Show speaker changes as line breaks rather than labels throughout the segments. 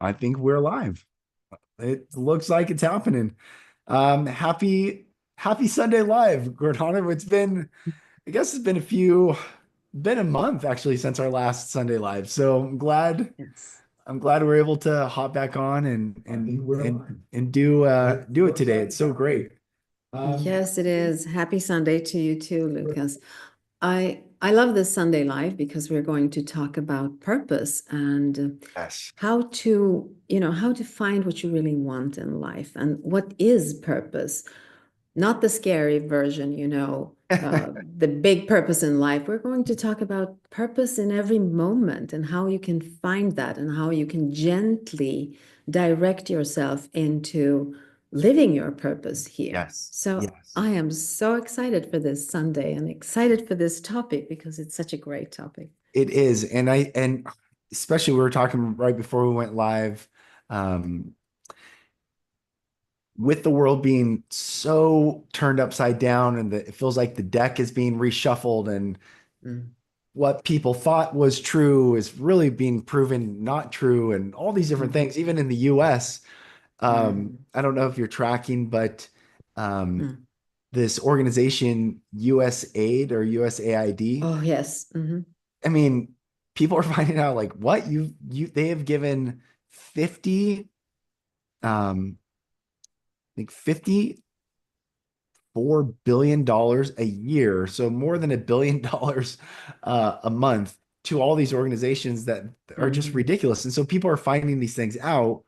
I think we're live. It looks like it's happening. Happy Sunday live, Gordana. I guess it's been a month actually since our last Sunday live. So
Yes.
I'm glad we're able to hop back on and do it today. It's so great. Um,
Yes, it is. Happy Sunday to you too, Lucas. I love this Sunday Live because we're going to talk about purpose and
yes.
how to find what you really want in life and what is purpose. Not the scary version, the big purpose in life. We're going to talk about purpose in every moment and how you can find that and how you can gently direct yourself into living your purpose here.
Yes.
So
Yes.
I am so excited for this Sunday and excited for this topic because it's such a great topic.
It is. And especially we were talking right before we went live. Um, with the world being so turned upside down and it feels like the deck is being reshuffled and
Mm,
what people thought was true is really being proven not true and all these different
mm,
things, even in the US.
mm,
I don't know if you're tracking, but um,
mm.
this organization, USAID or USAID,
Oh, yes.
I mean, people are finding out like what they have given 50, I think 54 billion a year, so more than $1 billion a month to all these organizations that are just
Hmm.
ridiculous. And so people are finding these things out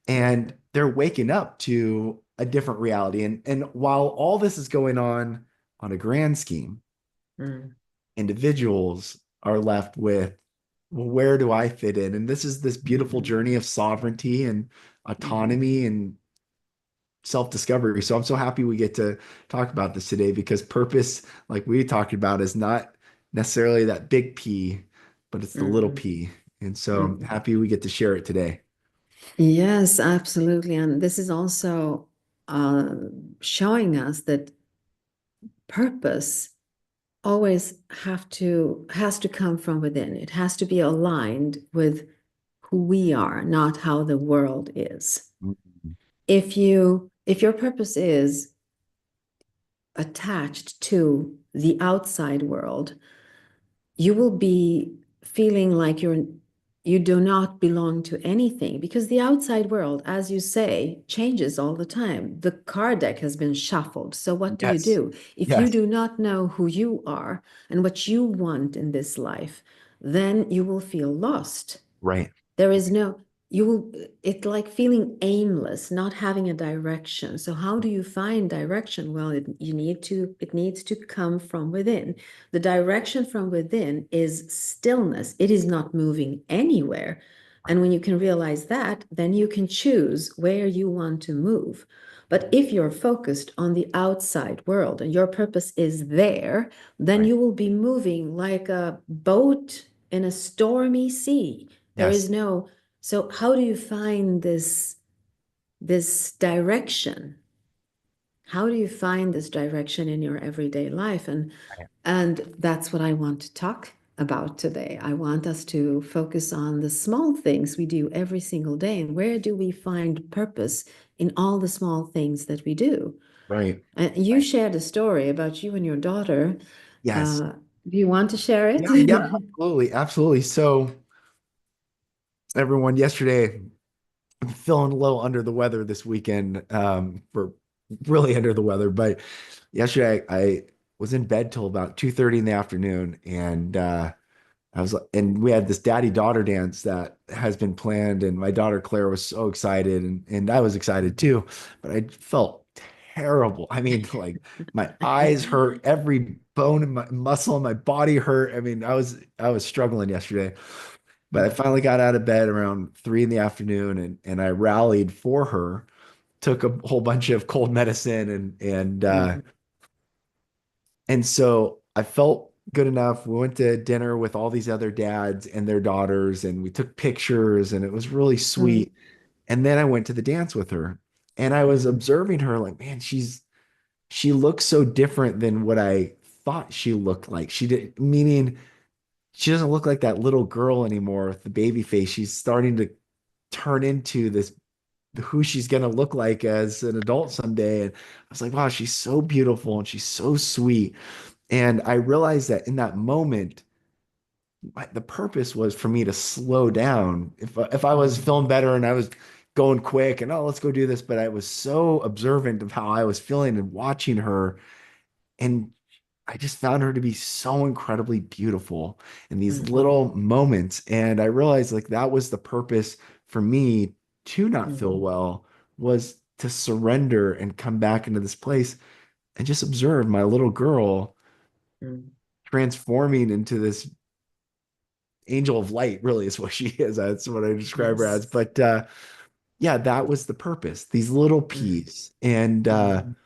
and they're waking up to a different reality. And while all this is going on a grand scheme,
Mm,
individuals are left with, well, where do I fit in? And this is this beautiful
mm,
journey of sovereignty and
mm.
autonomy and self-discovery. So I'm so happy we get to talk about this today because purpose, like we talked about, is not necessarily that big P, but it's the little
Mm,
P. And so I'm
mm.
happy we get to share it today.
Yes, absolutely. And this is also uh, showing us that purpose always has to come from within. It has to be aligned with who we are, not how the world is.
Mhm.
If your purpose is attached to the outside world, you will be feeling like you do not belong to anything because the outside world, as you say, changes all the time. The card deck has been shuffled. So what do you
Yes.
do? If you
Yes.
do not know who you are and what you want in this life, then you will feel lost.
Right.
There is no, you will, it's like feeling aimless, not having a direction. So how do you find direction? Well, it needs to come from within. The direction from within is stillness. It is not moving anywhere. And when you can realize that, then you can choose where you want to move. But if you're focused on the outside world and your purpose is there, then
Right.
you will be moving like a boat in a stormy sea. There is
Yes.
no, so how do you find this direction? How do you find this direction in your everyday life?
Right.
And that's what I want to talk about today. I want us to focus on the small things we do every single day and where do we find purpose in all the small things that we do.
Right.
And you shared a story about you and your daughter.
Yes.
Uh, do you want to share it?
Yeah. Yeah. Absolutely. Absolutely. So everyone, yesterday, I'm feeling a little under the weather this weekend. For really under the weather, but yesterday I was in bed till about 2:30 in the afternoon, and and we had this daddy-daughter dance that has been planned, and my daughter Claire was so excited, and I was excited too, but I felt terrible. I mean, like my eyes hurt, every bone in my muscle in my body hurt. I mean, I was struggling yesterday. But I finally got out of bed around 3 in the afternoon and I rallied for her, took a whole bunch of cold medicine
Mhm,
and so I felt good enough. We went to dinner with all these other dads and their daughters and we took pictures and it was really
mhm,
sweet. And then I went to the dance with her and I was
mhm,
observing her like, man, she looks so different than what I thought she looked like. She did, meaning she doesn't look like that little girl anymore with the baby face. She's starting to turn into this who she's going to look like as an adult someday. And I was like, wow, she's so beautiful and she's so sweet. And I realized that in that moment, the purpose was for me to slow down. If I was feeling better and I was going quick and oh, let's go do this, but I was so observant of how I was feeling and watching her, and I just found her to be so incredibly beautiful in these
Mhm.
little moments. And I realized like that was the purpose for me to not feel
Mhm.
well, was to surrender and come back into this place and just observe my little girl
Mhm.
transforming into this angel of light, really is what she is. That's what I describe her as.
Yes.
But yeah, that was the purpose, these little
Mhm.
P's. And
Mhm.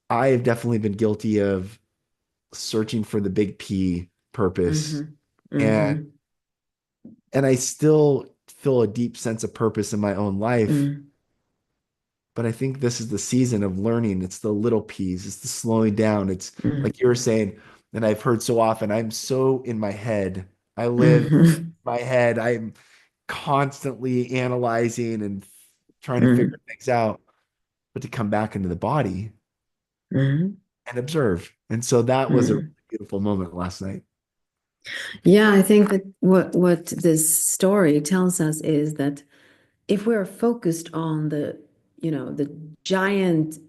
I have definitely been guilty of searching for the big P purpose.
Mhm.
And
Mhm.
I still feel a deep sense of purpose in my own life.
Mhm.
But I think this is the season of learning. It's the little P's, it's the slowing down. It's
Mhm.
like you were saying, and I've heard so often, I'm so in my head. I live in
Mhm.
my head. I'm constantly analyzing and trying to figure
Mhm.
things out, but to come back into the body
Mhm.
and observe. And so that was a really
Mhm.
beautiful moment last night.
Yeah, I think that what this story tells us is that if we're focused on the giant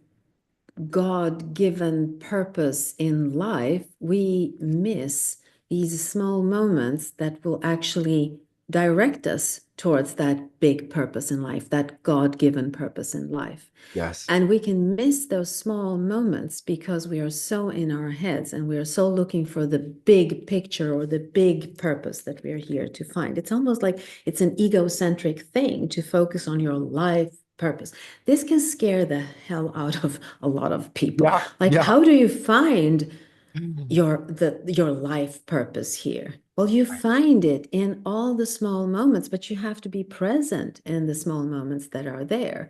God-given purpose in life, we miss these small moments that will actually direct us towards that big purpose in life, that God-given purpose in life.
Yes.
And we can miss those small moments because we are so in our heads and we are so looking for the big picture or the big purpose that we are here to find. It's almost like it's an egocentric thing to focus on your life purpose. This can scare the hell out of a lot of people.
Yeah.
Like,
Yeah.
how do you find
Mm.
your life purpose here? Well, you find it in all the small moments, but you have to be present in the small moments that are there.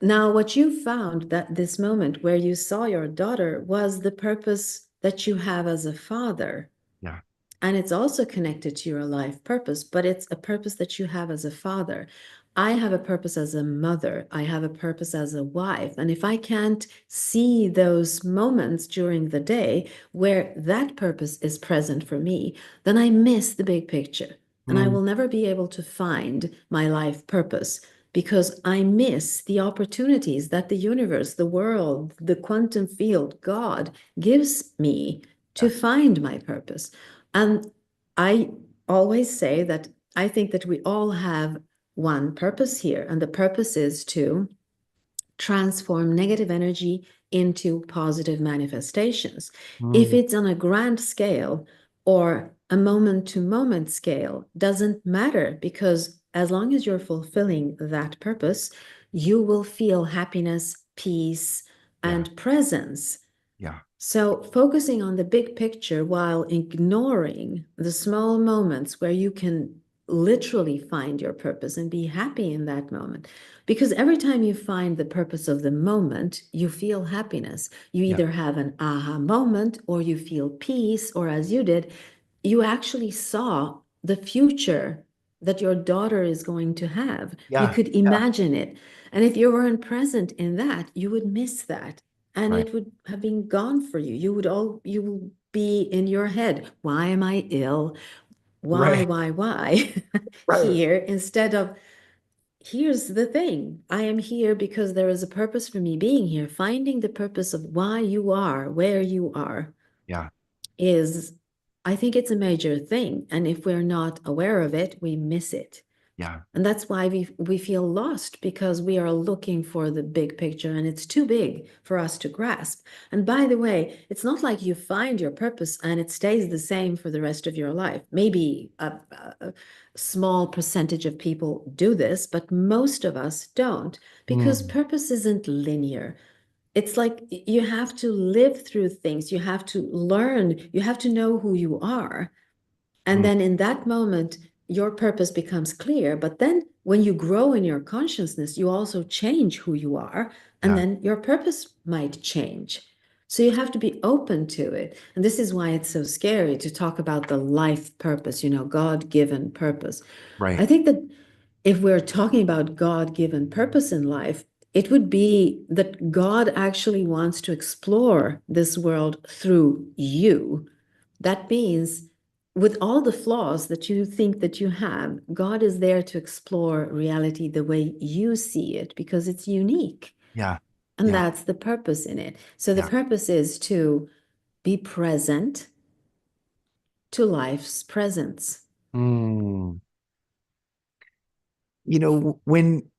Now, what you found that this moment where you saw your daughter was the purpose that you have as a father.
Yeah.
And it's also connected to your life purpose, but it's a purpose that you have as a father. I have a purpose as a mother. I have a purpose as a wife. And if I can't see those moments during the day where that purpose is present for me, then I miss the big picture. And I
Mm.
will never be able to find my life purpose because I miss the opportunities that the universe, the world, the quantum field, God gives me to
Yes.
find my purpose. And I always say that I think that we all have one purpose here, and the purpose is to transform negative energy into positive manifestations. If
Mm.
it's on a grand scale or a moment to moment scale, doesn't matter because as long as you're fulfilling that purpose, you will feel happiness, peace,
Yeah.
and presence.
Yeah.
So, focusing on the big picture while ignoring the small moments where you can literally find your purpose and be happy in that moment. Because every time you find the purpose of the moment, you feel happiness. You
Yeah.
either have an aha moment or you feel peace, or as you did, you actually saw the future that your daughter is going to have. You
Yeah.
could
Yeah.
imagine it. And if you weren't present in that, you would miss that and
Right.
it would have been gone for you. You will be in your head. Why am I ill?
Right.
Why
Right.
here instead of here's the thing. I am here because there is a purpose for me being here. Finding the purpose of why you are where you are
Yeah.
is, I think it's a major thing. And if we're not aware of it, we miss it.
Yeah.
And that's why we feel lost because we are looking for the big picture and it's too big for us to grasp. And by the way, it's not like you find your purpose and it stays the same for the rest of your life. Maybe a small percentage of people do this, but most of us don't because
Mm.
purpose isn't linear. It's like you have to live through things, you have to learn, you have to know who you are. And
Mm.
then in that moment, your purpose becomes clear. But then when you grow in your consciousness, you also change who you are. And
Yeah.
then your purpose might change. So you have to be open to it. And this is why it's so scary to talk about the life purpose, God-given purpose. I
Right.
think that if we're talking about God-given purpose in life, it would be that God actually wants to explore this world through you. That means with all the flaws that you think that you have, God is there to explore reality the way you see it because it's unique.
Yeah.
And
Yeah.
that's the purpose in it. So the
Yeah.
purpose is to be present to life's presence.
Mm. When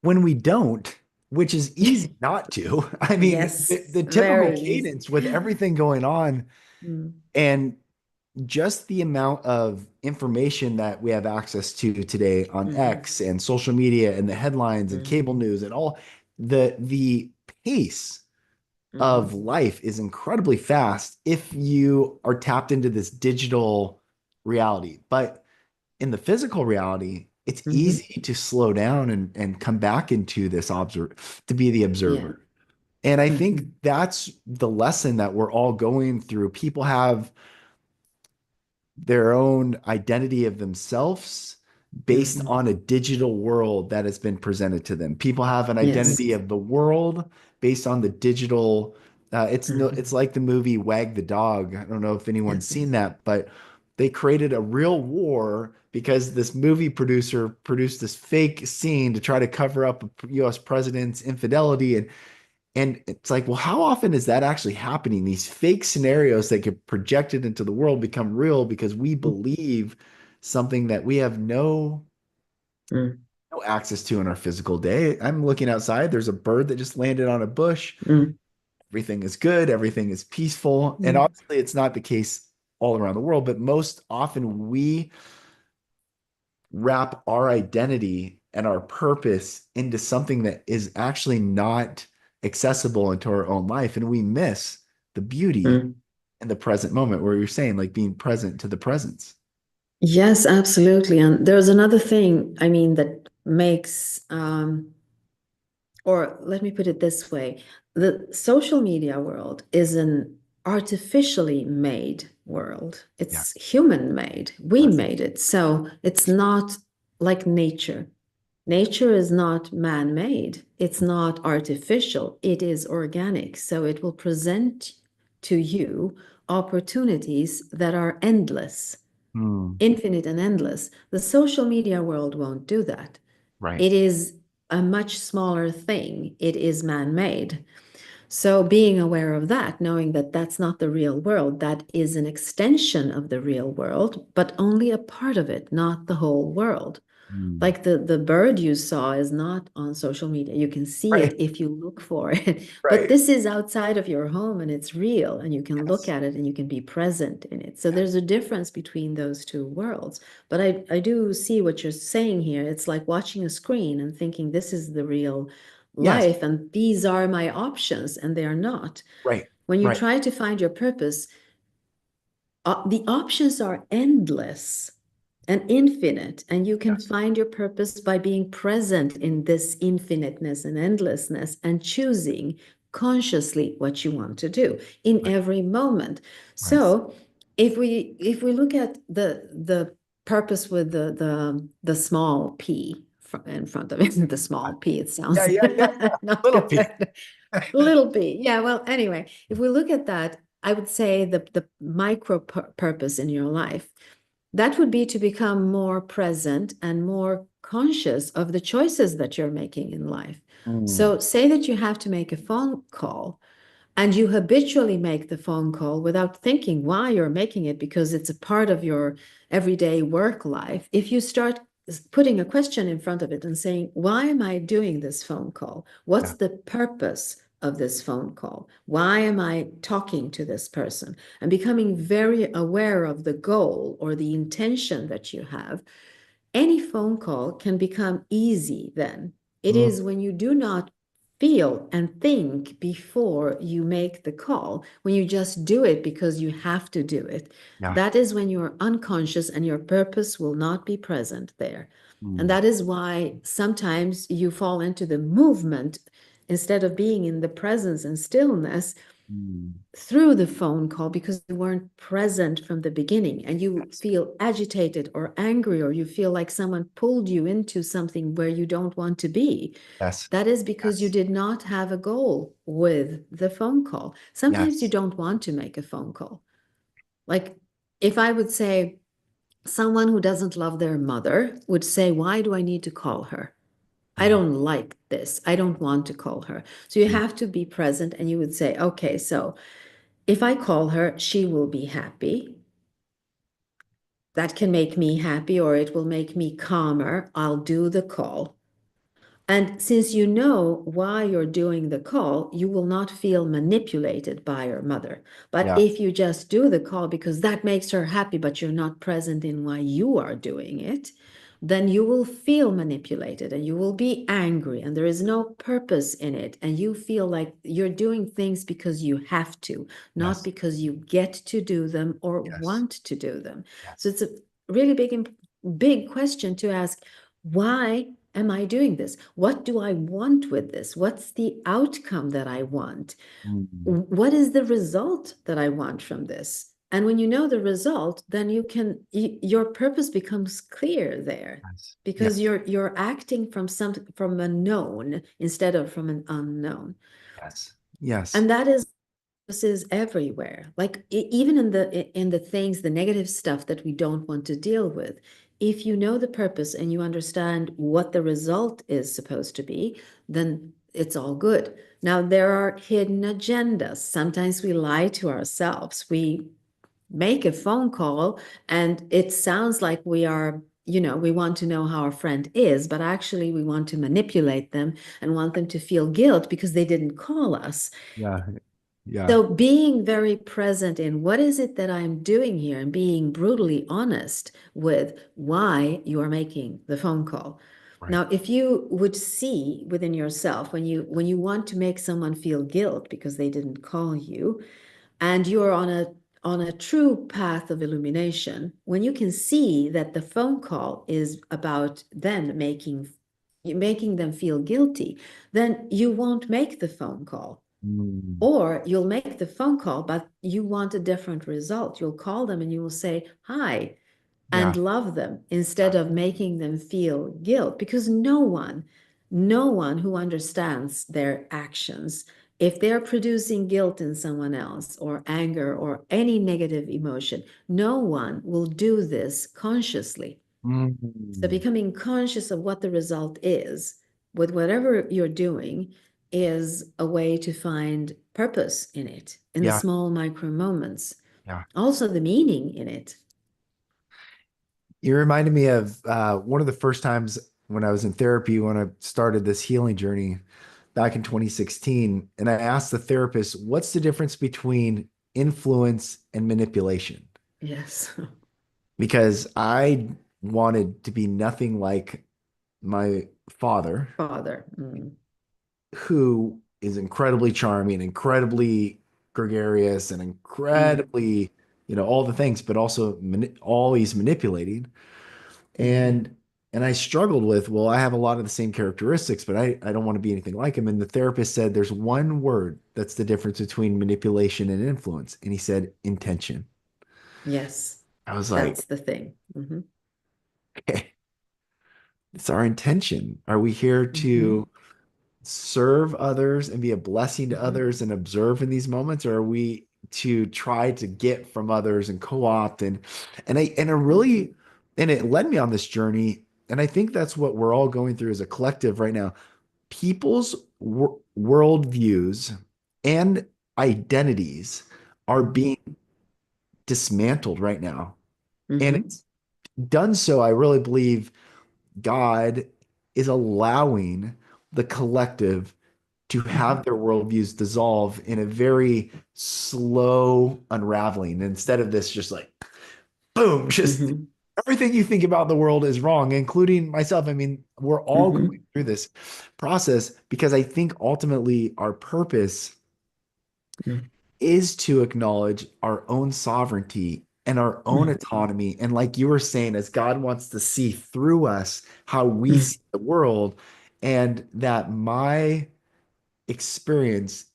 we don't, which is easy not to, I mean,
Yes,
the typical
very easy.
cadence with everything going on
Mm,
and just the amount of information that we have access to today on
mhm,
X and social media and the headlines and cable
mhm,
news and all the pace of
mhm,
life is incredibly fast if you are tapped into this digital reality. But in the physical reality, it's
mhm,
easy to slow down and come back into this to be the
yeah.
observer. And I think
Mhm,
that's the lesson that we're all going through. People have their own identity of themselves based
mhm.
on a digital world that has been presented to them. People have an
Yes.
identity of the world based on the digital. It's no, it's
Mhm.
like the movie Wag the Dog. I don't know if anyone's seen that, but they created a real war because this movie producer produced this fake scene to try to cover up a US president's infidelity. And it's like, well, how often is that actually happening? These fake scenarios that get projected into the world become real because we believe something that we have
Mm,
no access to in our physical day. I'm looking outside, there's a bird that just landed on a bush.
mm,
Everything is good, everything is peaceful. And
mm,
obviously it's not the case all around the world, but most often we wrap our identity and our purpose into something that is actually not accessible into our own life. And we miss the beauty
mm.
in the present moment where you're saying, like being present to the presence.
Yes, absolutely. And there's another thing, I mean, that makes or let me put it this way, the social media world is an artificially made world.
Yeah.
It's human made. We
Yes.
made it. So it's not like nature. Nature is not man made, it's not artificial, it is organic. So it will present to you opportunities that are endless,
Hmm.
infinite and endless. The social media world won't do that.
Right.
It is a much smaller thing, it is man made. So being aware of that, knowing that that's not the real world, that is an extension of the real world, but only a part of it, not the whole world.
Hmm.
Like the bird you saw is not on social media. You can see
Right.
it if you look for it. But
Right.
this is outside of your home and it's real and you can look
Yes.
at it and you can be present in it. So
Yes.
there's a difference between those two worlds. But I do see what you're saying here. It's like watching a screen and thinking this is the real
Yes.
life and these are my options and they are not.
Right.
When you
Right.
try to find your purpose, the options are endless and infinite, and you can
Yes.
find your purpose by being present in this infiniteness and endlessness and choosing consciously what you want to do in
Right.
every moment.
Right.
So if we look at the purpose with the small p in front of it, the small p, it
Yeah.
sounds
Yeah. Yeah.
not
Little P.
good. Little p. Yeah, well, anyway, if we look at that, I would say the micro purpose in your life, that would be to become more present and more conscious of the choices that you're making in life.
Hmm.
So, say that you have to make a phone call and you habitually make the phone call without thinking why you're making it because it's a part of your everyday work life. If you start putting a question in front of it and saying, why am I doing this phone call? What's
Yeah.
the purpose of this phone call? Why am I talking to this person? And becoming very aware of the goal or the intention that you have, any phone call can become easy then. It
Hmm.
is when you do not feel and think before you make the call, when you just do it because you have to do it.
Yeah.
That is when you're unconscious and your purpose will not be present there. And
Hmm.
that is why sometimes you fall into the movement instead of being in the presence and stillness.
Mm.
through the phone call because you weren't present from the beginning and you
Yes.
feel agitated or angry or you feel like someone pulled you into something where you don't want to be.
Yes.
That is because you
Yes.
did not have a goal with the phone call. Sometimes you
Yes.
don't want to make a phone call. Like if I would say, someone who doesn't love their mother would say, why do I need to call her? I
Mm.
don't like this. I don't want to call her. So you
Mm.
have to be present and you would say, okay, so if I call her, she will be happy. That can make me happy or it will make me calmer. I'll do the call. And since you know why you're doing the call, you will not feel manipulated by your mother. But
Yeah.
if you just do the call because that makes her happy, but you're not present in why you are doing it, then you will feel manipulated and you will be angry and there is no purpose in it. And you feel like you're doing things because you have to, not
Yes.
because you get to do them or
Yes.
want to do them. So
Yes.
it's a really big question to ask. Why am I doing this? What do I want with this? What's the outcome that I want?
Mm.
What is the result that I want from this? And when you know the result, then your purpose becomes clear there
Yes.
because
Yes.
you're acting from a known instead of from an unknown.
Yes. Yes.
And that is this is everywhere, like even in the things, the negative stuff that we don't want to deal with. If you know the purpose and you understand what the result is supposed to be, then it's all good. Now there are hidden agendas. Sometimes we lie to ourselves. We make a phone call and it sounds like we are, we want to know how our friend is, but actually we want to manipulate them and want them to feel guilt because they didn't call us.
Yeah. Yeah.
So being very present in what is it that I'm doing here and being brutally honest with why you are making the phone call.
Right.
Now, if you would see within yourself when you want to make someone feel guilt because they didn't call you and you're on a true path of illumination, when you can see that the phone call is about them making them feel guilty, then you won't make the phone call.
Mm.
Or you'll make the phone call, but you want a different result. You'll call them and you will say hi
Yeah.
and love them instead of making them feel guilt because no one who understands their actions, if they're producing guilt in someone else or anger or any negative emotion, no one will do this consciously. So
Mm.
becoming conscious of what the result is with whatever you're doing is a way to find purpose in it, in the
Yeah.
small micro moments.
Yeah.
Also the meaning in it.
You reminded me of one of the first times when I was in therapy when I started this healing journey back in 2016. And I asked the therapist, what's the difference between influence and manipulation?
Yes.
Because I wanted to be nothing like my father,
Father. Mm.
who is incredibly charming, incredibly gregarious, and
Mm.
incredibly, all the things, but also always manipulating.
Mm.
And I struggled with, well, I have a lot of the same characteristics, but I don't want to be anything like him. And the therapist said, there's one word that's the difference between manipulation and influence. And he said, intention.
Yes.
I was like,
That's the thing.
okay, it's our intention. Are we here
Hmm.
to serve others and be a blessing to
Hmm.
others and observe in these moments, or are we to try to get from others and co-opt and I
Hmm.
really and it led me on this journey, and I think that's what we're all going through as a collective right now. People's worldviews and identities are
Hmm.
being dismantled right now, and
Hmm.
it's done so. I really believe God is allowing the collective to
Hmm.
have their worldviews dissolve in a very slow unraveling instead of this just like boom, just
Hmm.
everything you think about the world is wrong, including myself. I mean, we're all going
Hmm.
through this process because I think ultimately our purpose is to acknowledge our own sovereignty and our own
Hmm.
autonomy. And like you were saying, as God wants to see through us how we
Hmm.
see the world, and that my experience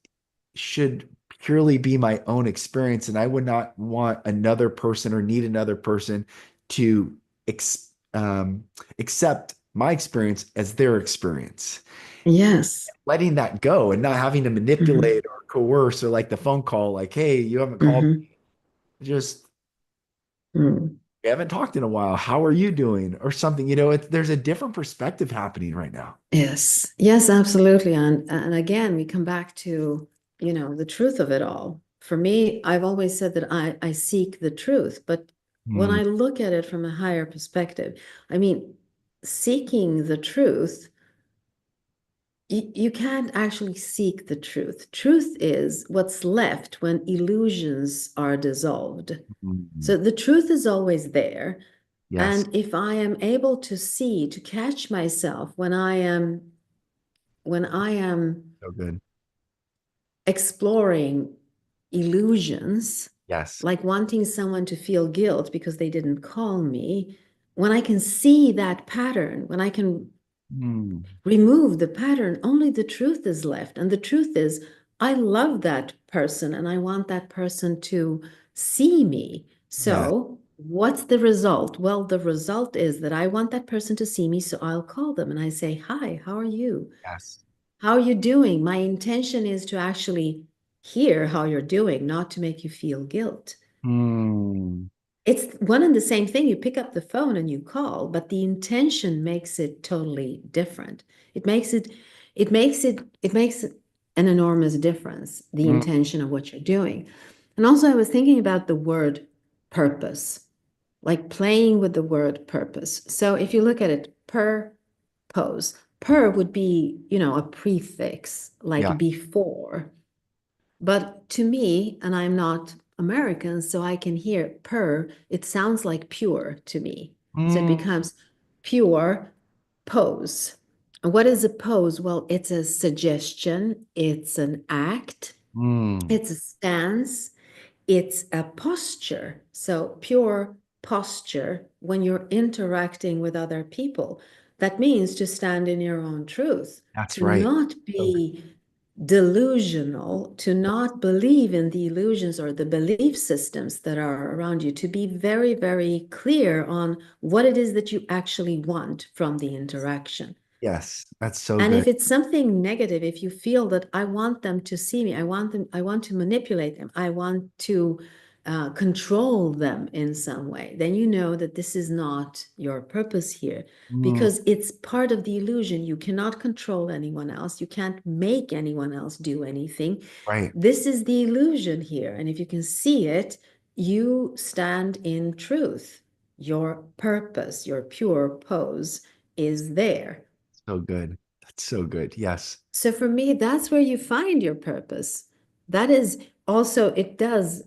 should purely be my own experience, and I would not want another person or need another person to ex accept my experience as their experience.
Yes.
Letting that go and not having to
Hmm.
manipulate or coerce or like the phone call, like, hey, you haven't called
Hmm.
me. Just
Mm.
we haven't talked in a while. How are you doing? Or something, you know, there's a different perspective happening right now.
Yes. Yes, absolutely. And again, we come back to, the truth of it all. For me, I've always said that I seek the truth, but when
Mm,
I look at it from a higher perspective, I mean, seeking the truth, you can't actually seek the truth. Truth is what's left when illusions are dissolved.
mm,
So the truth is always there.
yes,
And if I am able to see, to catch myself when I am
so good.
exploring illusions,
Yes.
like wanting someone to feel guilt because they didn't call me, when I can see that pattern, when I can
Mm,
remove the pattern, only the truth is left. And the truth is, I love that person and I want that person to see me.
yes,
So, what's the result? Well, the result is that I want that person to see me, so I'll call them and I say, "Hi, how are you?
yes.
How are you doing?" My intention is to actually hear how you're doing, not to make you feel guilt.
Mm,
It's one and the same thing. You pick up the phone and you call, but the intention makes it totally different. It makes it, it makes an enormous difference, the
mm,
intention of what you're doing. And also, I was thinking about the word purpose, like playing with the word purpose. So if you look at it, per would be, a prefix,
yeah.
like before. But to me, and I'm not American, so I can hear per, it sounds like pure to me. So it
Mm,
becomes pure pose. And what is a pose? Well, it's a suggestion, it's an act,
mm,
it's a stance, it's a posture. So pure posture when you're interacting with other people. That means to stand in your own truth,
that's
to
right.
not
So good.
be delusional, to not believe in the illusions or the belief systems that are around you, to be very, very clear on what it is that you actually want from the interaction.
Yes, that's so
And
good.
if it's something negative, if you feel that I want them to see me, I want to manipulate them, I want to control them in some way, then you know that this is not your purpose here
Mm,
because it's part of the illusion. You cannot control anyone else. You can't make anyone else do anything.
right.
This is the illusion here. And if you can see it, you stand in truth. Your purpose, your pure pose is there.
So good. That's so good. Yes.
So for me, that's where you find your purpose. That is also, it does,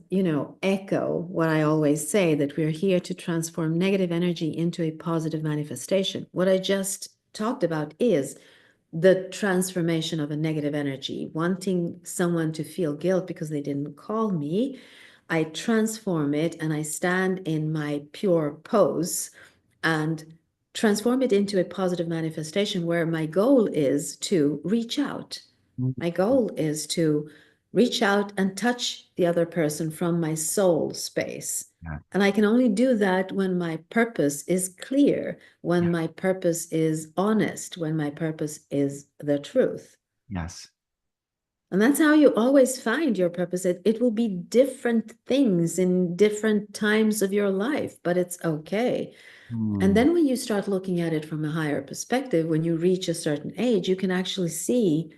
echo what I always say that we're here to transform negative energy into a positive manifestation. What I just talked about is the transformation of a negative energy, wanting someone to feel guilt because they didn't call me. I transform it and I stand in my pure pose and transform it into a positive manifestation where my goal is to reach out.
Mm,
My goal is to reach out and touch the other person from my soul space.
yeah.
And I can only do that when my purpose is clear, when
Yeah.
my purpose is honest, when my purpose is the truth.
Yes.
And that's how you always find your purpose. It will be different things in different times of your life, but it's okay. And
Mm,
then when you start looking at it from a higher perspective, when you reach a certain age, you can actually see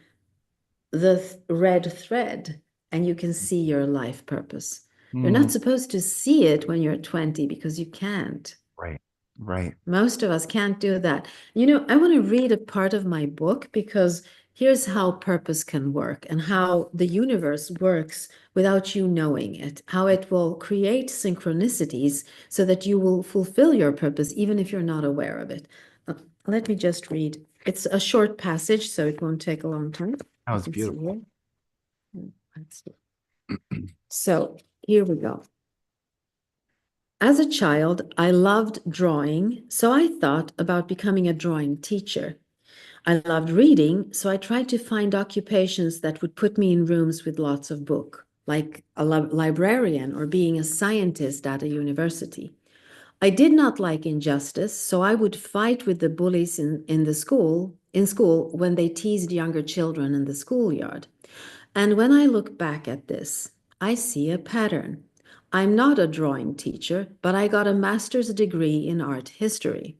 the red thread and you can see your life purpose. You're
mm,
not supposed to see it when you're 20 because you can't.
right. Right.
Most of us can't do that. I want to read a part of my book because here's how purpose can work and how the universe works without you knowing it, how it will create synchronicities so that you will fulfill your purpose even if you're not aware of it. Uh, Let me just read. It's a short passage, so it won't take a long time.
That
You
was
can see
beautiful.
here. Let's see. So here we go. As a child, I loved drawing, so I thought about becoming a drawing teacher. I loved reading, so I tried to find occupations that would put me in rooms with lots of book. like a librarian or being a scientist at a university. I did not like injustice, so I would fight with the bullies in the school when they teased younger children in the schoolyard. And when I look back at this, I see a pattern. I'm not a drawing teacher, but I got a master's degree in art history.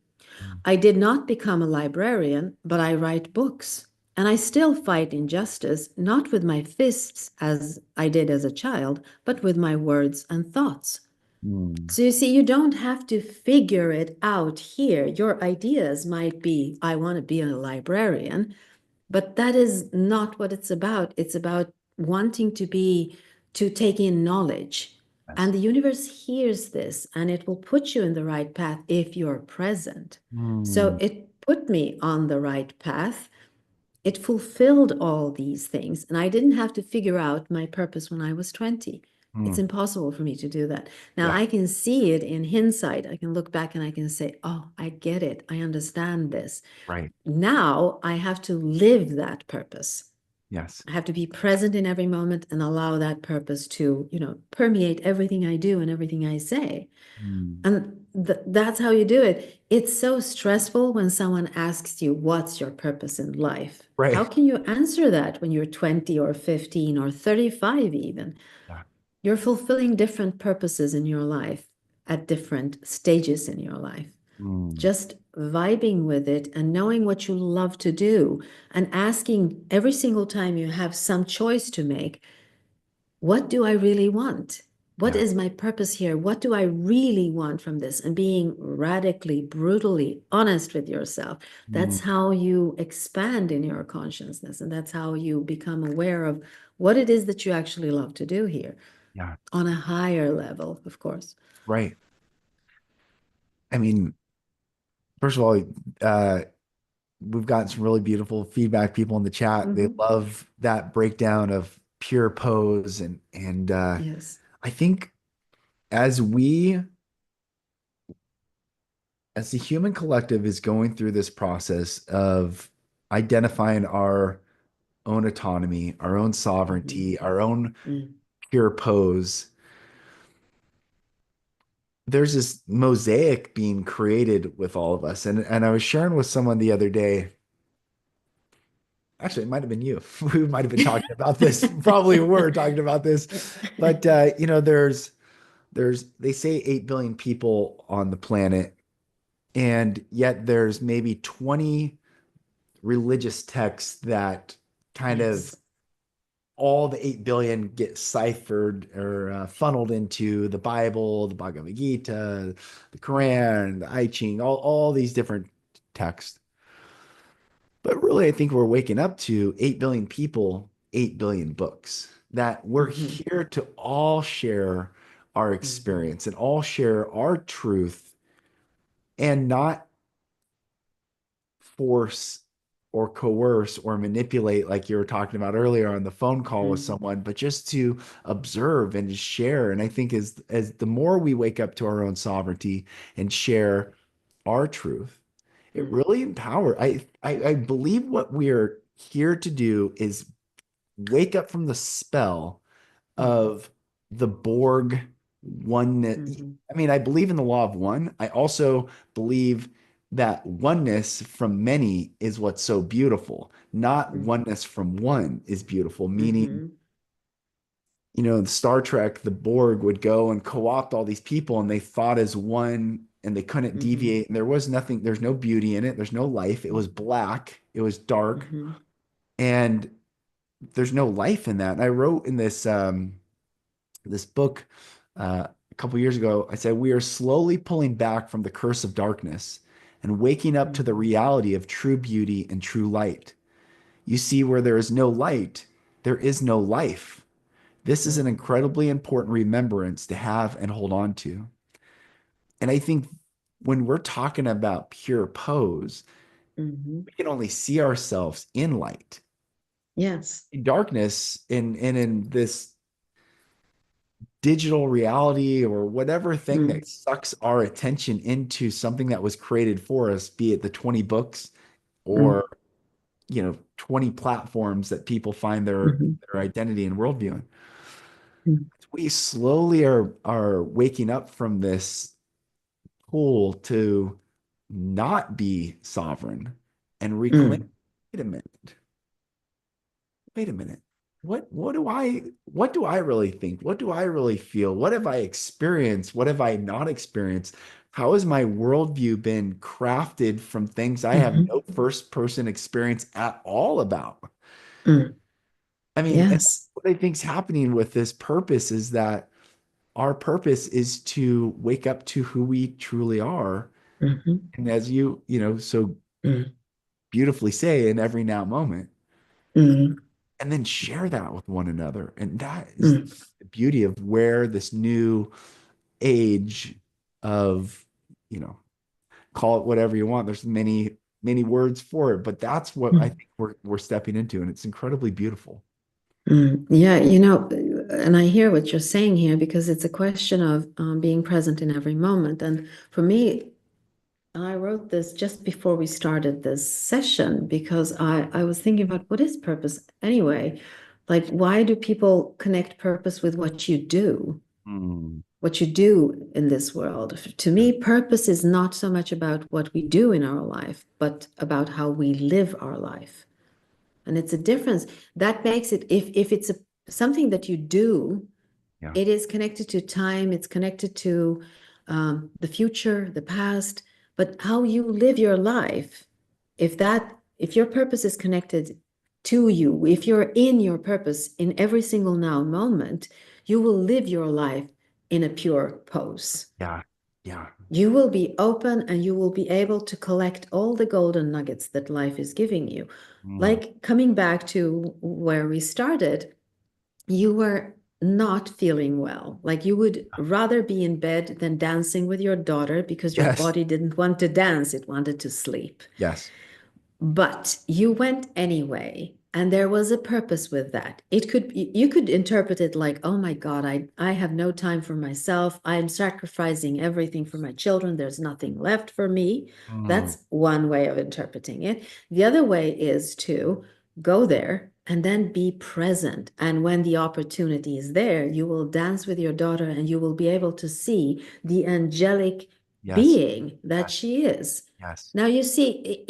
I did not become a librarian, but I write books. And I still fight injustice, not with my fists as I did as a child, but with my words and thoughts.
Mm.
So you see, you don't have to figure it out here. Your ideas might be, I want to be a librarian, but that is not what it's about. It's about wanting to take in knowledge. And
Yes.
the universe hears this and it will put you in the right path if you're present. So
Mm.
it put me on the right path. It fulfilled all these things. And I didn't have to figure out my purpose when I was 20. It's
Mm.
impossible for me to do that. Now
Yeah.
I can see it in hindsight. I can look back and I can say, oh, I get it. I understand this.
Right.
Now I have to live that purpose.
Yes.
I have to be present in every moment and allow that purpose to, permeate everything I do and everything I say.
Mm.
And that's how you do it. It's so stressful when someone asks you, what's your purpose in life? How
Right.
can you answer that when you're 20 or 15 or 35 even?
Yeah.
You're fulfilling different purposes in your life at different stages in your life.
Mm.
Just vibing with it and knowing what you love to do and asking every single time you have some choice to make, what do I really want? What
Yeah.
is my purpose here? What do I really want from this? And being radically, brutally honest with yourself. That's
Mm.
how you expand in your consciousness. And that's how you become aware of what it is that you actually love to do here
Yeah.
on a higher level, of course.
Right. I mean, first of all, uh, we've gotten some really beautiful feedback. People in the chat, they
Mhm.
love that breakdown of pure pose and
Yes.
I think as we as the human collective is going through this process of identifying our own autonomy, our own
Mhm.
sovereignty, our own
Mm.
pure pose, there's this mosaic being created with all of us. And I was sharing with someone the other day, actually, it might have been you. We might have been talking about this. Probably were talking about this. But there's they say 8 billion people on the planet, and yet there's maybe 20 religious texts that kind of
Yes.
all the 8 billion get ciphered or funneled into the Bible, the Bhagavad Gita, the Quran, the I Ching, all these different texts. But really, I think we're waking up to 8 billion people, 8 billion books, that we're
Mhm.
here to all share our
Mhm.
experience and all share our truth and not force or coerce or manipulate like you were talking about earlier on the phone call with
Mhm.
someone, but just to observe and to share. And I think as the more we wake up to our own sovereignty and share our truth, it
Mm.
really empower. I believe what we are here to do is wake up from the spell
Mhm.
of the Borg oneness.
Mhm.
I mean, I believe in the law of one. I also believe that oneness from many is what's so beautiful. Not
Mm.
oneness from one is beautiful, meaning,
Mhm.
in Star Trek, the Borg would go and co-opt all these people and they thought as one and they couldn't
Mhm.
deviate. And there was nothing, there's no beauty in it, there's no life. It was black, it was dark,
Mhm.
and there's no life in that. And I wrote in this book a couple years ago. I said, we are slowly pulling back from the curse of darkness and waking up to the
Mhm.
reality of true beauty and true light. You see, where there is no light, there is no life. This is an
Mhm.
incredibly important remembrance to have and hold on to. And I think when we're talking about pure pose,
Mhm.
we can only see ourselves in light.
Yes.
In darkness, in this digital reality or whatever thing
Mm.
that sucks our attention into something that was created for us, be it the 20 books
Mm.
or 20 platforms that people find their
Mhm.
identity and worldview in.
Mm.
We slowly are waking up from this pull to not be sovereign and reclaim.
Mm.
Wait a minute. Wait a minute. What do I really think? What do I really feel? What have I experienced? What have I not experienced? How has my worldview been crafted from things I have
Mhm.
no first person experience at all about?
Mm.
I mean, and
Yes.
what I think's happening with this purpose is that our purpose is to wake up to who we truly are.
Mhm.
And as so
Mm.
beautifully say, in every now moment,
Mm.
and then share that with one another. And that is
Mm.
the beauty of where this new age of, you know, call it whatever you want. There's many, many words for it, but that's what I
Mm.
think we're stepping into, and it's incredibly beautiful.
Mm. Yeah, and I hear what you're saying here because it's a question of being present in every moment. And for me, I wrote this just before we started this session because I was thinking about what is purpose anyway? Like, why do people connect purpose with
Mm,
what you do in this world? To
yeah,
me, purpose is not so much about what we do in our life, but about how we live our life. And it's a difference. That makes it, if it's something that you do,
yeah,
it is connected to time, it's connected to the future, the past, but how you live your life, if your purpose is connected to you, if you're in your purpose in every single now moment, you will live your life in a pure pose.
yeah, yeah.
You will be open and you will be able to collect all the golden nuggets that life is giving you.
Mm,
Like coming back to where we started, you were not feeling well. Like you would rather be in bed than dancing with your daughter because your
yes,
body didn't want to dance, it wanted to sleep.
yes.
But you went anyway, and there was a purpose with that. You could interpret it like, oh my God, I have no time for myself. I'm sacrificing everything for my children. There's nothing left for me.
Mm,
That's one way of interpreting it. The other way is to go there and then be present. And when the opportunity is there, you will dance with your daughter and you will be able to see the angelic
yes,
being that
yes,
she is.
yes.
Now you see,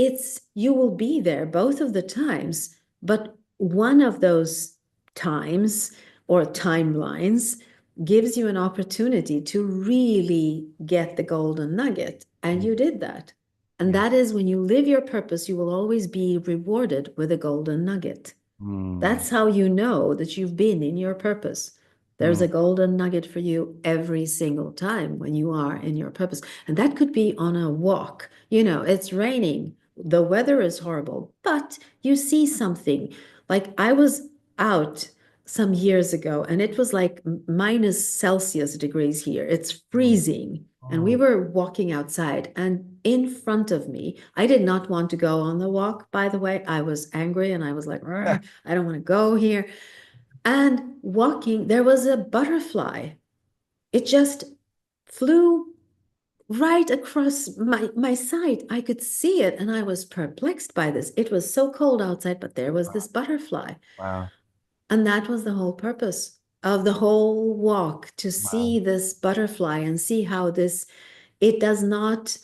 you will be there both of the times, but one of those times or timelines gives you an opportunity to really get the golden nugget. And
Mm,
you did that. And
yeah.
that is when you live your purpose, you will always be rewarded with a golden nugget.
Mm,
That's how you know that you've been in your purpose. There's
mm,
a golden nugget for you every single time when you are in your purpose. And that could be on a walk. It's raining, the weather is horrible, but you see something. Like I was out some years ago and it was like minus Celsius degrees here. It's
mm,
freezing. And we
oh,
were walking outside, and in front of me, I did not want to go on the walk, by the way. I was angry and I was like, I don't want to go here. And walking, there was a butterfly. It just flew right across my sight. I could see it and I was perplexed by this. It was so cold outside, but there was this butterfly.
wow,
And that was the whole purpose of the whole walk, to
wow,
see this butterfly and see how it does not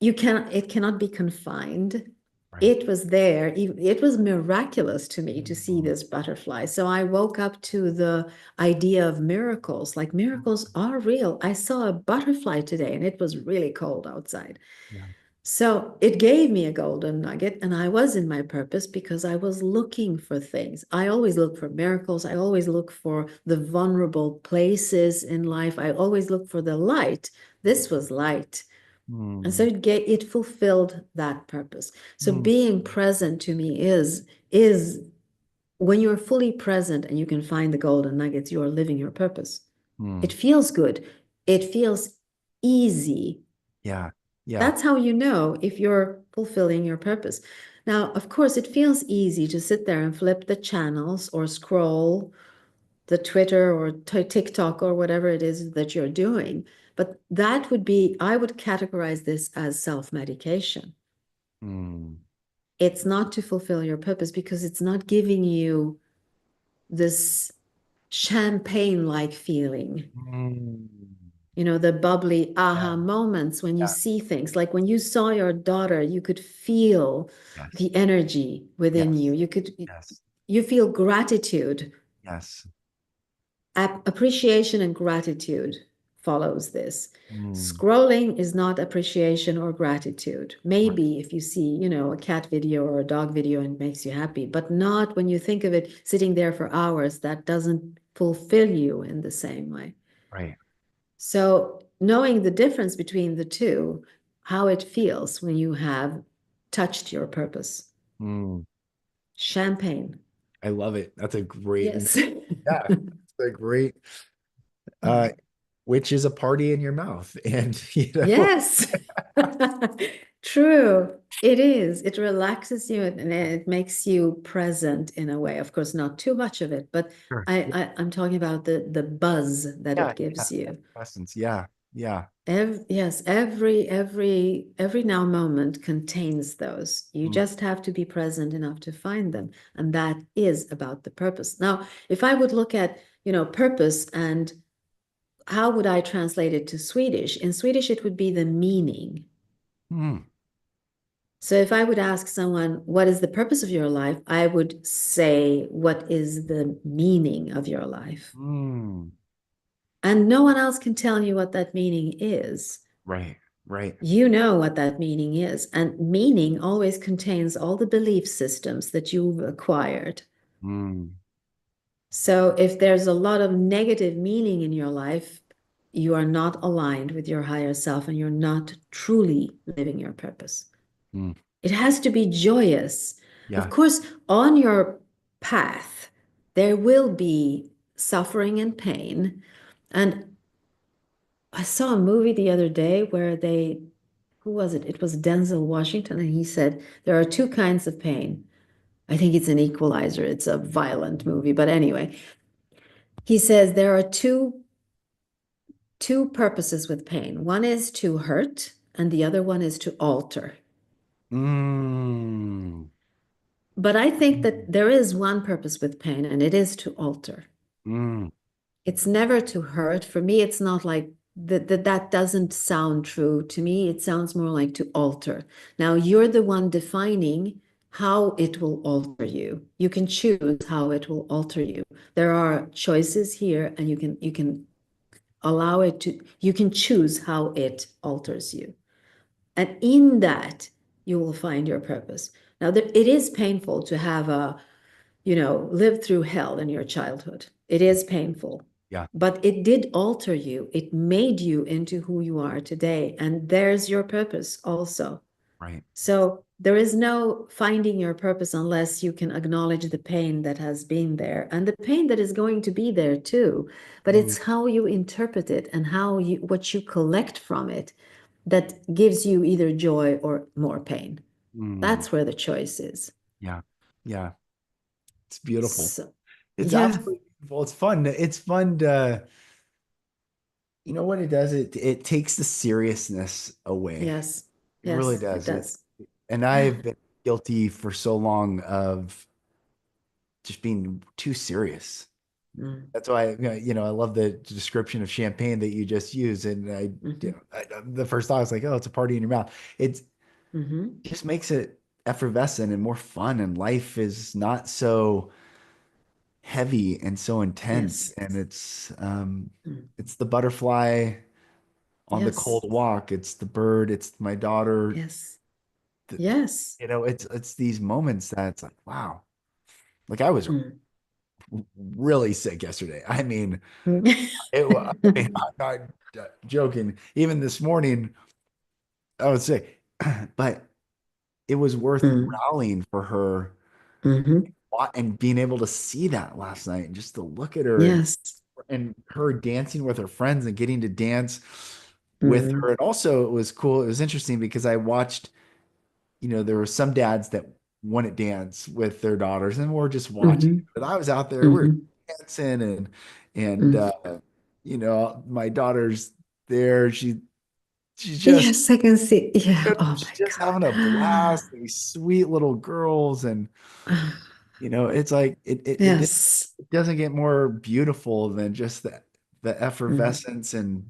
it cannot be confined.
right.
It was there. It was miraculous to me to see
Mm,
this butterfly. So I woke up to the idea of miracles. Like miracles are real. I saw a butterfly today and it was really cold outside.
yeah.
So it gave me a golden nugget, and I was in my purpose because I was looking for things. I always look for miracles. I always look for the vulnerable places in life. I always look for the light. This was light. And so
Mm,
it fulfilled that purpose. So
mm,
being present to me is when you're fully present and you can find the golden nuggets, you are living your purpose. It
mm,
feels good. It feels easy.
yeah, yeah.
That's how you know if you're fulfilling your purpose. Now, of course, it feels easy to sit there and flip the channels or scroll the Twitter or TikTok or whatever it is that you're doing. But I would categorize this as self-medication.
Mm,
It's not to fulfill your purpose because it's not giving you this champagne-like feeling.
Mm.
You know, the bubbly
Yeah.
aha moments when you
Yeah.
see things. Like when you saw your daughter, you could feel
Yes.
the energy within you.
Yes.
You could,
Yes.
you feel gratitude.
Yes.
Appreciation and gratitude follows this.
Mm.
Scrolling is not appreciation or gratitude.
Right.
Maybe if you see, you know, a cat video or a dog video and it makes you happy, but not when you think of it sitting there for hours, that doesn't fulfill you in the same way.
Right.
So knowing the difference between the two, how it feels when you have touched your purpose.
Mm.
Champagne.
I love it. That's a great,
Yes.
yeah, it's a great, uh, which is a party in your mouth. And,
Yes. True. It is. It relaxes you and it makes you present in a way. Of course, not too much of it, but
sure.
I'm talking about the buzz that
Yeah.
it
Yeah.
gives you.
Essence. Yeah. Yeah.
Yes, every now moment contains those. You
Mm.
just have to be present enough to find them, and that is about the purpose. Now, if I would look at, you know, purpose and how would I translate it to Swedish? In Swedish, it would be the meaning.
Mm.
So if I would ask someone, what is the purpose of your life? I would say, what is the meaning of your life?
Mm.
And no one else can tell you what that meaning is.
Right. Right.
You know what that meaning is. And meaning always contains all the belief systems that you've acquired.
Mm.
So if there's a lot of negative meaning in your life, you are not aligned with your higher self and you're not truly living your purpose.
Mm.
It has to be joyous. Of
Yeah.
course, on your path, there will be suffering and pain. And I saw a movie the other day where who was it? It was Denzel Washington, and he said there are two kinds of pain. I think it's an equalizer. It's a violent movie, but anyway, he says there are two purposes with pain. One is to hurt, and the other one is to alter.
Mm.
But I think
Mm.
that there is one purpose with pain, and it is to alter.
Mm.
It's never to hurt. For me, it's not like that doesn't sound true to me. It sounds more like to alter. Now you're the one defining how it will alter you. You can choose how it will alter you. There are choices here, and you can allow it to, you can choose how it alters you. And in that, you will find your purpose. Now, it is painful to have lived through hell in your childhood. It is painful,
Yeah.
but it did alter you. It made you into who you are today. And there's your purpose also.
Right.
So there is no finding your purpose unless you can acknowledge the pain that has been there and the pain that is going to be there too. But
Mm.
it's how you interpret it and what you collect from it that gives you either joy or more pain.
Mm.
That's where the choice is.
Yeah. Yeah. It's beautiful.
So,
It's
yeah.
absolutely beautiful. It's fun. It's fun to, what it does? It takes the seriousness away.
Yes.
It really
Yes, it
does.
does.
And
Yeah.
I've been guilty for so long of just being too serious.
Mm,
That's why, I love the description of champagne that you just used. And
mhm,
the first thought was like, oh, it's a party in your mouth.
mhm.
It just makes it effervescent and more fun. And life is not so heavy and so intense.
Yes.
And
Mm.
it's the butterfly on the
Yes.
cold walk. It's the bird. It's my daughter.
Yes. Yes.
It's these moments that it's like, wow. Like I was
Mm.
really sick yesterday. I mean, I mean,
Mm.
I'm not joking. Even this morning, I was sick, but it was worth rallying for her
Mhm.
and being able to see that last night and just to look at her
Yes.
and her dancing with her friends and getting to dance with her.
Mhm.
And also it was cool. It was interesting because I watched, there were some dads that wouldn't dance with their daughters and were just watching.
Mhm.
But I was out there, we were
Mhm.
dancing and
Mm.
my daughter's there. She's just
Yes, I can see. Yeah. Oh
she's
my
just having a
God.
blast. These sweet little girls and It's like
Yes.
it doesn't get more beautiful than just the
Mhm.
effervescence and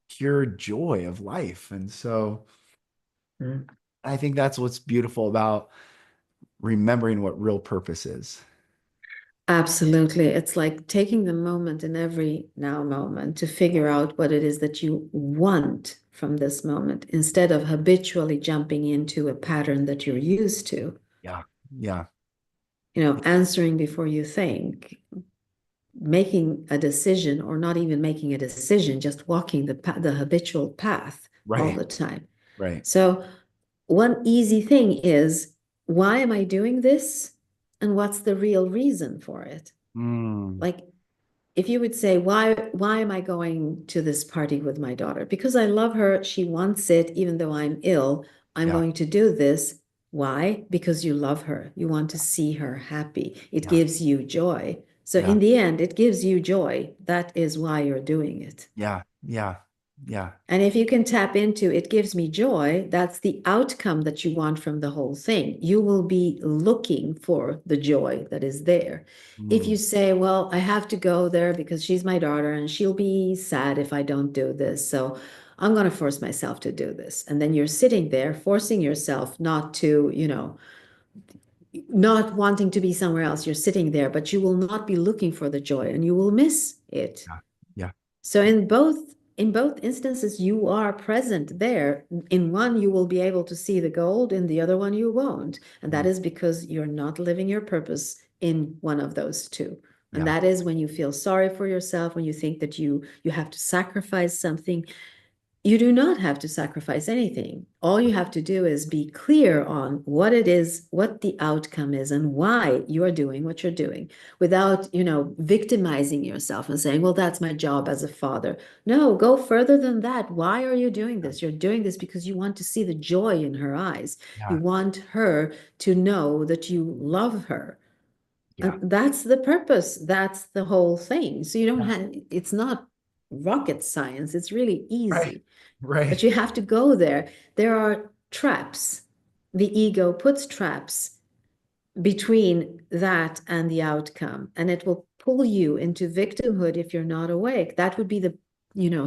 pure joy of life. And so
Mhm.
I think that's what's beautiful about remembering what real purpose is.
Absolutely. It's like taking the moment in every now moment to figure out what it is that you want from this moment instead of habitually jumping into a pattern that you're used to.
Yeah. Yeah.
Answering before you think, making a decision, or not even making a decision, just walking the habitual path all
Right.
the time.
Right.
So, one easy thing is, why am I doing this? And what's the real reason for it?
Mm,
Like, if you would say, why am I going to this party with my daughter? Because I love her, she wants it, even though I'm ill, I'm
yeah.
going to do this. Why? Because you love her. You want to see her happy. It
Yeah.
gives you joy. So
Yeah.
in the end, it gives you joy. That is why you're doing it.
Yeah. Yeah. Yeah.
And if you can tap into it gives me joy, that's the outcome that you want from the whole thing. You will be looking for the joy that is there. If you
Mm,
say, well, I have to go there because she's my daughter and she'll be sad if I don't do this. So I'm going to force myself to do this. And then you're sitting there forcing yourself not to, not wanting to be somewhere else. You're sitting there, but you will not be looking for the joy and you will miss it.
yeah. Yeah.
So in both instances, you are present there. In one, you will be able to see the gold, in the other one, you won't. And that
Mm,
is because you're not living your purpose in one of those two. And
yeah.
that is when you feel sorry for yourself, when you think that you have to sacrifice something. You do not have to sacrifice anything. All you have to do is be clear on what it is, what the outcome is, and why you are doing what you're doing without, victimizing yourself and saying, well, that's my job as a father. No, go further than that. Why are you doing
Yeah.
this? You're doing this because you want to see the joy in her eyes. You
Yeah.
want her to know that you love her.
Yeah.
And that's the purpose. That's the whole thing. So you don't
Yeah.
have, it's not rocket science. It's really
Right.
easy. But
Right.
you have to go there. There are traps. The ego puts traps between that and the outcome, and it will pull you into victimhood if you're not awake. That would be the,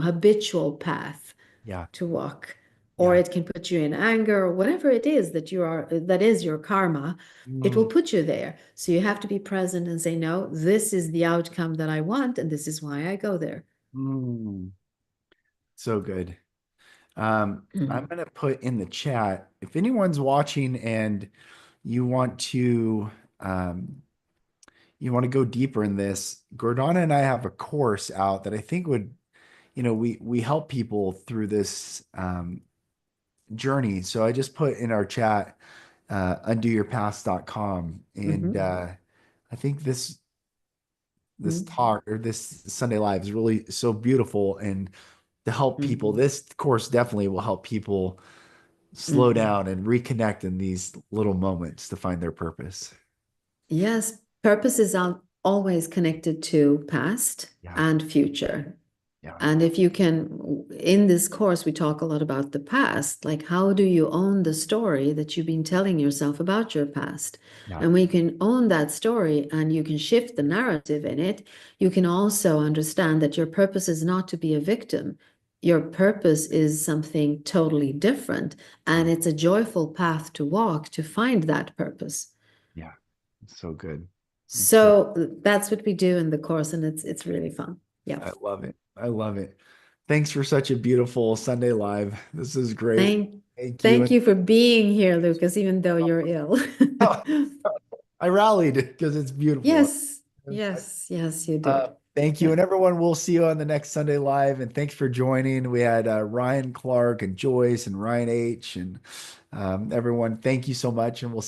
habitual path
Yeah.
to walk. Or
Yeah.
it can put you in anger or whatever it is that is your karma. It will
Mm,
put you there. So you have to be present and say, no, this is the outcome that I want, and this is why I go there.
mm. So good. I'm
Mhm.
going to put in the chat if anyone's watching and you want to um, go deeper in this. Gordana and I have a course out that I think would, we help people through this journey. So I just put in our chat undoyourpast.com, and
Mhm.
I think this
Mhm.
talk or this Sunday Live is really so beautiful and to help people.
Mhm.
This course definitely will help people slow
Mhm.
down and reconnect in these little moments to find their purpose.
Yes, purpose is always connected to past
Yeah,
and future.
yeah,
And if you can, in this course, we talk a lot about the past. Like, how do you own the story that you've been telling yourself about your past?
yeah,
And when you can own that story and you can shift the narrative in it, you can also understand that your purpose is not to be a victim. Your purpose is something totally different. And
mm,
it's a joyful path to walk to find that purpose.
yeah. It's so good. It's so
So that's what we do in the course, and it's really fun. Yeah.
I love it. I love it. Thanks for such a beautiful Sunday Live. This is great.
Thank
Thank you.
thank you for being here, Lucas, even though you're ill.
I rallied because it's beautiful.
Yes, yes, yes, you did.
Thank you.
Yeah.
And everyone, we'll see you on the next Sunday Live. And thanks for joining. We had Ryan Clark and Joyce and Ryan H. And everyone, thank you so much. And we'll see